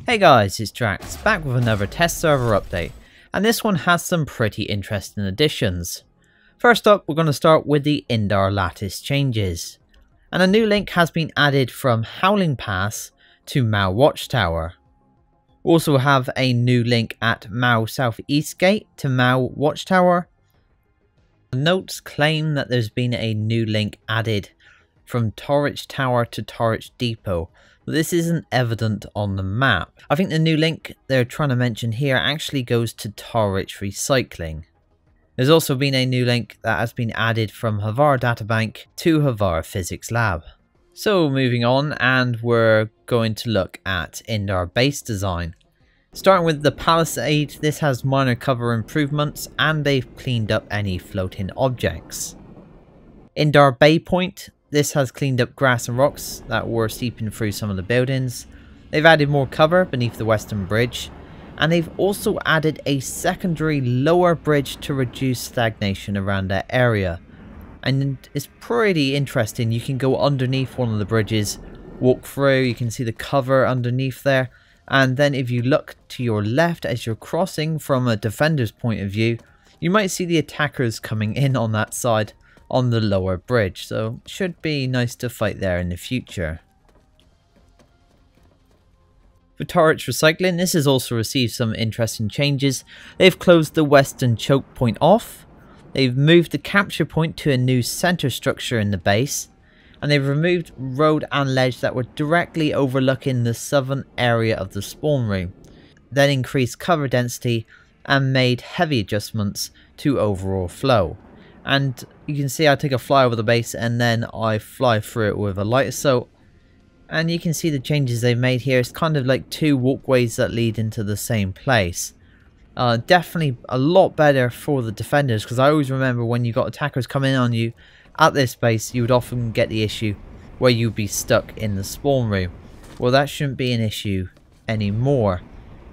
Hey guys, it's Drax, back with another test server update, and this one has some pretty interesting additions. First up, we're going to start with the Indar Lattice changes, and a new link has been added from Howling Pass to Mao Watchtower. We also have a new link at Mao Southeast Gate to Mao Watchtower. Notes claim that there's been a new link added from Torwich Tower to Torwich Depot, but this isn't evident on the map. I think the new link they're trying to mention here actually goes to Torwich Recycling. There's also been a new link that has been added from Havar Databank to Havar Physics Lab. So moving on, and we're going to look at Indar base design. Starting with the PlanetSide, this has minor cover improvements and they've cleaned up any floating objects. Indar Bay Point, this has cleaned up grass and rocks that were seeping through some of the buildings. They've added more cover beneath the western bridge, and they've also added a secondary lower bridge to reduce stagnation around that area. And it's pretty interesting. You can go underneath one of the bridges, walk through, you can see the cover underneath there. And then if you look to your left as you're crossing from a defender's point of view, you might see the attackers coming in on that side on the lower bridge. So should be nice to fight there in the future. For Torwich Recycling, this has also received some interesting changes. They've closed the western choke point off. They've moved the capture point to a new center structure in the base. And they've removed road and ledge that were directly overlooking the southern area of the spawn room, then increased cover density and made heavy adjustments to overall flow. And you can see I take a fly over the base and then I fly through it with a light assault, and you can see the changes they've made here. It's kind of like two walkways that lead into the same place. Definitely a lot better for the defenders, because I always remember when you got attackers coming in on you at this base, you would often get the issue where you'd be stuck in the spawn room. Well, that shouldn't be an issue anymore.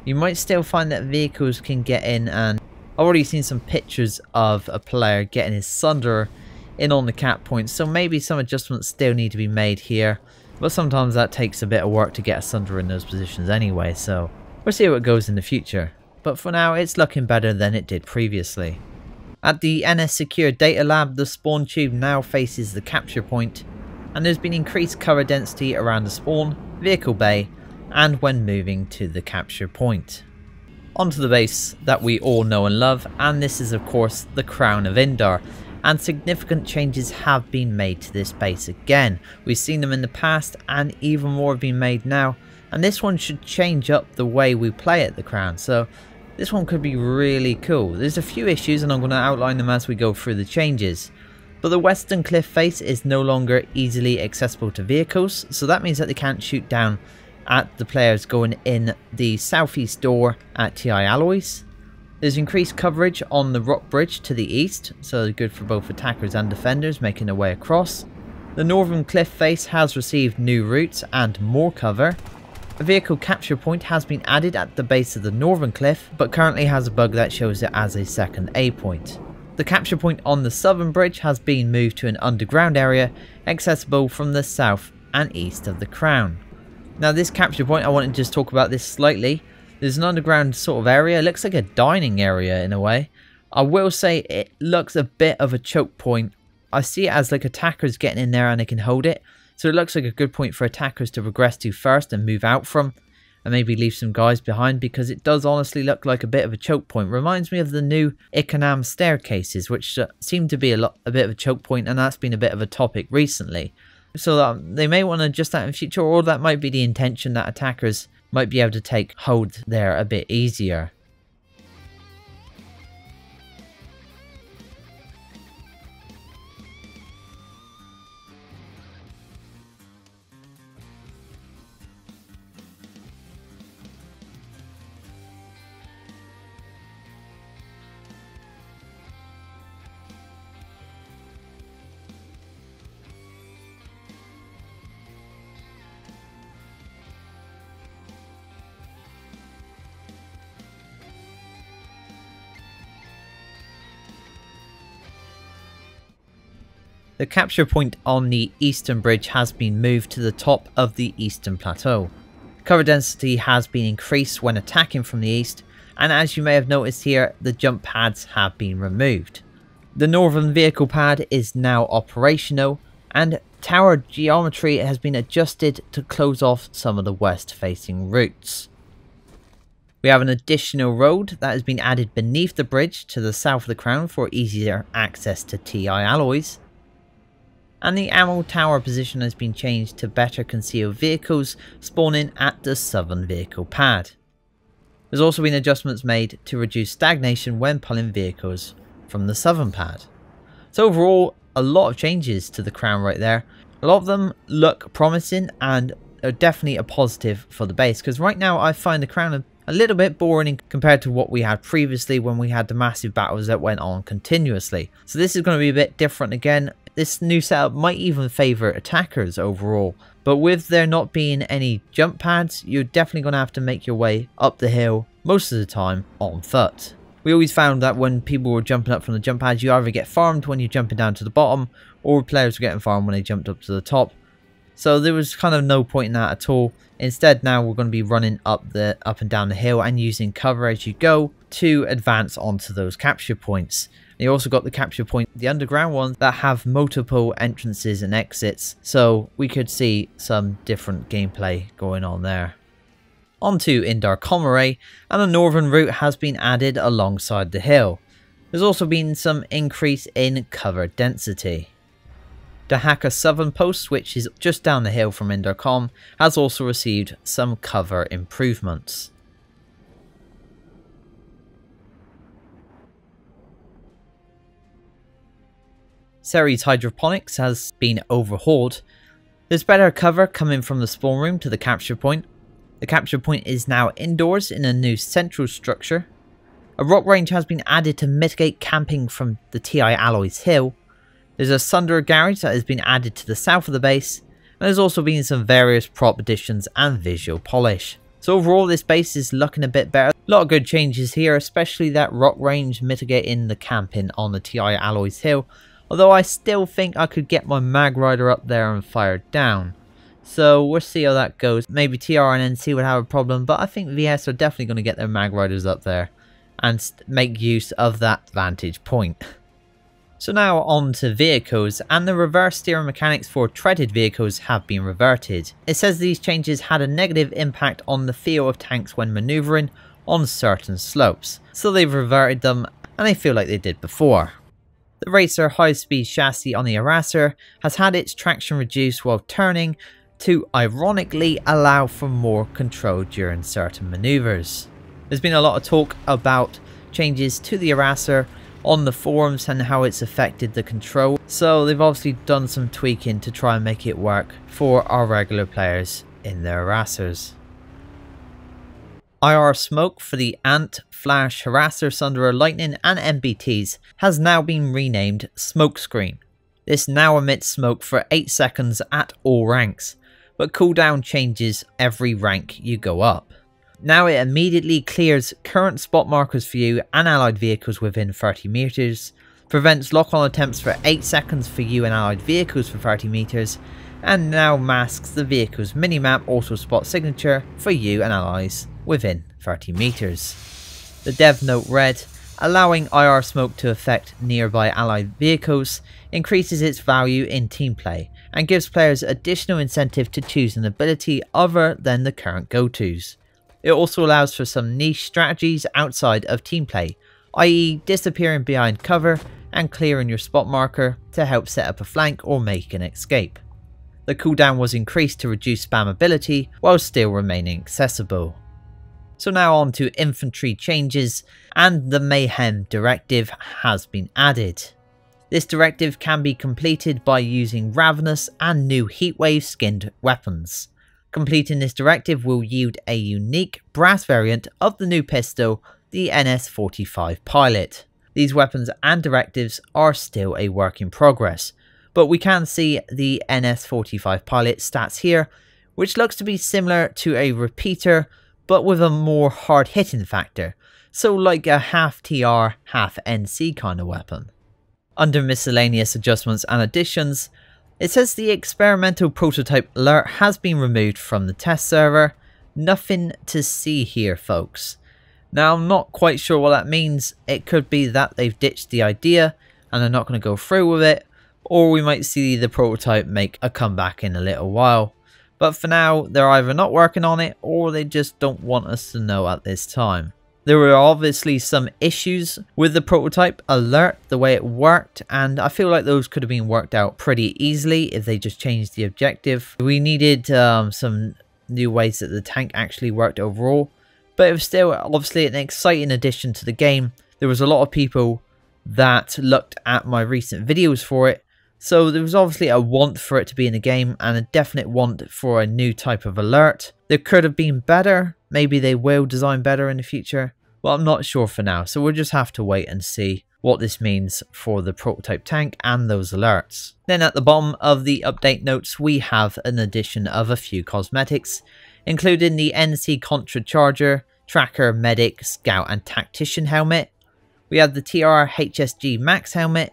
You might still find that vehicles can get in, and I've already seen some pictures of a player getting his Sunder in on the cap point, so maybe some adjustments still need to be made here, but sometimes that takes a bit of work to get a Sunder in those positions anyway, so we'll see how it goes in the future. But for now, it's looking better than it did previously. At the NS Secure Data Lab, the spawn tube now faces the capture point, and there's been increased cover density around the spawn, vehicle bay, and when moving to the capture point. Onto the base that we all know and love, and this is of course the Crown of Indar, and significant changes have been made to this base again. We've seen them in the past and even more have been made now, and this one should change up the way we play at the Crown, so this one could be really cool. There's a few issues and I'm going to outline them as we go through the changes. But the western cliff face is no longer easily accessible to vehicles, so that means that they can't shoot down at the players going in the southeast door at TI Alloys. There's increased coverage on the rock bridge to the east, so good for both attackers and defenders making their way across. The northern cliff face has received new routes and more cover. A vehicle capture point has been added at the base of the northern cliff, but currently has a bug that shows it as a second A point. The capture point on the southern bridge has been moved to an underground area accessible from the south and east of the Crown. Now this capture point, I want to just talk about this slightly. There's an underground sort of area. It looks like a dining area in a way. I will say it looks a bit of a choke point. I see it as like attackers getting in there and they can hold it. So it looks like a good point for attackers to progress to first and move out from, and maybe leave some guys behind, because it does honestly look like a bit of a choke point. Reminds me of the new Ikanam staircases, which seem to be a bit of a choke point, and that's been a bit of a topic recently. So they may want to adjust that in future, or that might be the intention, that attackers might be able to take hold there a bit easier. The capture point on the eastern bridge has been moved to the top of the eastern plateau. Cover density has been increased when attacking from the east, and as you may have noticed here, the jump pads have been removed. The northern vehicle pad is now operational, and tower geometry has been adjusted to close off some of the west facing routes. We have an additional road that has been added beneath the bridge to the south of the crown for easier access to TI alloys. And the ammo tower position has been changed to better conceal vehicles spawning at the southern vehicle pad. There's also been adjustments made to reduce stagnation when pulling vehicles from the southern pad. So overall, a lot of changes to the crown right there. A lot of them look promising and are definitely a positive for the base, because right now I find the crown a little bit boring compared to what we had previously when we had the massive battles that went on continuously. So this is going to be a bit different again. This new setup might even favour attackers overall, but with there not being any jump pads, you're definitely going to have to make your way up the hill most of the time on foot. We always found that when people were jumping up from the jump pads, you either get farmed when you're jumping down to the bottom, or players were getting farmed when they jumped up to the top. So there was kind of no point in that at all. Instead, now we're going to be running up and down the hill and using cover as you go to advance onto those capture points. You also got the capture point, the underground ones that have multiple entrances and exits, so we could see some different gameplay going on there. Onto Indar Lattice, and a northern route has been added alongside the hill. There's also been some increase in cover density. The Hacker southern post, which is just down the hill from Indar Lattice, has also received some cover improvements. Ceres Hydroponics has been overhauled. There's better cover coming from the spawn room to the capture point. The capture point is now indoors in a new central structure. A rock range has been added to mitigate camping from the TI Alloys Hill. There's a Sunderer garage that has been added to the south of the base, and there's also been some various prop additions and visual polish. So overall this base is looking a bit better. A lot of good changes here, especially that rock range mitigating the camping on the TI Alloys Hill, although I still think I could get my Mag Rider up there and fired down. So we'll see how that goes. Maybe TR and NC would have a problem, but I think VS are definitely going to get their Mag Riders up there and make use of that vantage point. So now on to vehicles, and the reverse steering mechanics for treaded vehicles have been reverted. It says these changes had a negative impact on the feel of tanks when manoeuvring on certain slopes, so they've reverted them and they feel like they did before. The Racer high-speed chassis on the Harasser has had its traction reduced while turning to ironically allow for more control during certain manoeuvres. There's been a lot of talk about changes to the Harasser on the forums and how it's affected the control, so they've obviously done some tweaking to try and make it work for our regular players in their Harassers. IR smoke for the Ant, Flash, Harasser, Sunderer, Lightning and MBTs has now been renamed Smokescreen. This now emits smoke for 8 seconds at all ranks, but cooldown changes every rank you go up. Now it immediately clears current spot markers for you and allied vehicles within 30 meters, prevents lock-on attempts for 8 seconds for you and allied vehicles for 30 meters, and now masks the vehicle's minimap auto spot signature for you and allies within 30 meters. The dev note read, allowing IR smoke to affect nearby allied vehicles increases its value in team play and gives players additional incentive to choose an ability other than the current go-tos. It also allows for some niche strategies outside of team play, i.e. disappearing behind cover and clearing your spot marker to help set up a flank or make an escape. The cooldown was increased to reduce spammability while still remaining accessible. So now on to infantry changes, and the Mayhem Directive has been added. This directive can be completed by using Ravenous and new Heatwave skinned weapons. Completing this directive will yield a unique brass variant of the new pistol, the NS45 Pilot. These weapons and directives are still a work in progress, but we can see the NS45 Pilot stats here, which looks to be similar to a repeater, but with a more hard hitting factor, so like a half TR, half NC kind of weapon. Under miscellaneous adjustments and additions, it says the experimental prototype alert has been removed from the test server. Nothing to see here, folks. Now, I'm not quite sure what that means. It could be that they've ditched the idea and they're not going to go through with it, or we might see the prototype make a comeback in a little while. But for now, they're either not working on it, or they just don't want us to know at this time. There were obviously some issues with the prototype alert, the way it worked, and I feel like those could have been worked out pretty easily if they just changed the objective. We needed some new ways that the tank actually worked overall, but it was still obviously an exciting addition to the game. There was a lot of people that looked at my recent videos for it, so there was obviously a want for it to be in the game and a definite want for a new type of alert. There could have been better, maybe they will design better in the future, but I'm not sure for now, so we'll just have to wait and see what this means for the prototype tank and those alerts. Then at the bottom of the update notes we have an addition of a few cosmetics, including the NC Contra Charger, Tracker, Medic, Scout and Tactician helmet. We have the TR HSG Max helmet,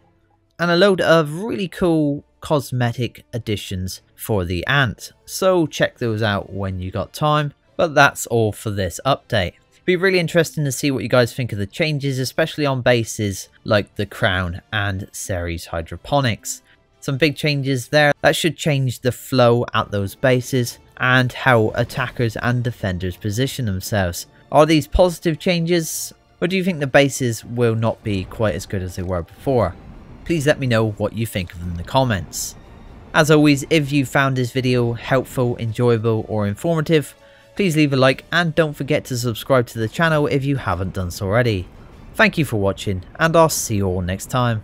and a load of really cool cosmetic additions for the Ant, so check those out when you got time. But that's all for this update. It'd be really interesting to see what you guys think of the changes, especially on bases like the Crown and Ceres Hydroponics. Some big changes there that should change the flow at those bases and how attackers and defenders position themselves. Are these positive changes, or do you think the bases will not be quite as good as they were before? Please let me know what you think of them in the comments. As always, if you found this video helpful, enjoyable or informative, please leave a like and don't forget to subscribe to the channel if you haven't done so already. Thank you for watching and I'll see you all next time.